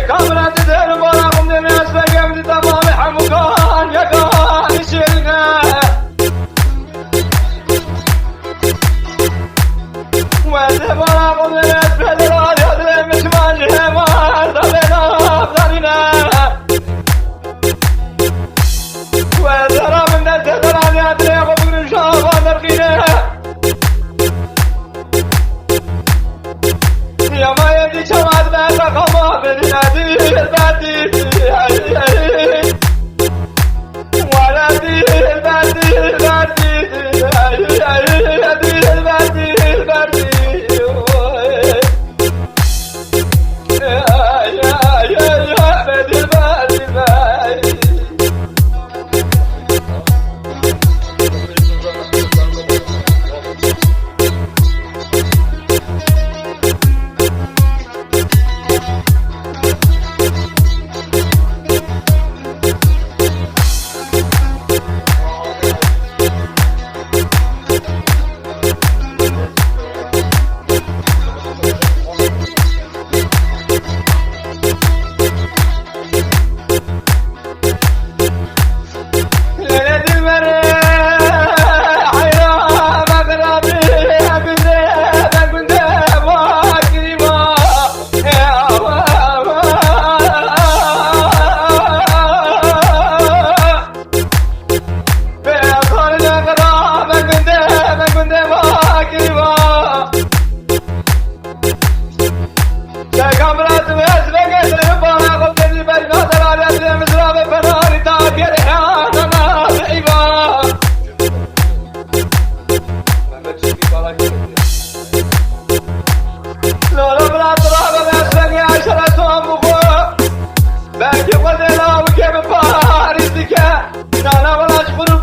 كامرة دير براهم دي ناس بقم دي تمام حمقان يقان يشيلنا وادي براهم دي ناس بدران يدري مش مانجه ما دلنا بدرنا ودرا من الدران يدري غبر شافا نرقينا يا ما يدي شمال بيت خما بالنادي البادي ولدي البادي البادي البادي البادي البادي يا بدي البادي باقي ودنا وكيف باريسك نانا ولا شغل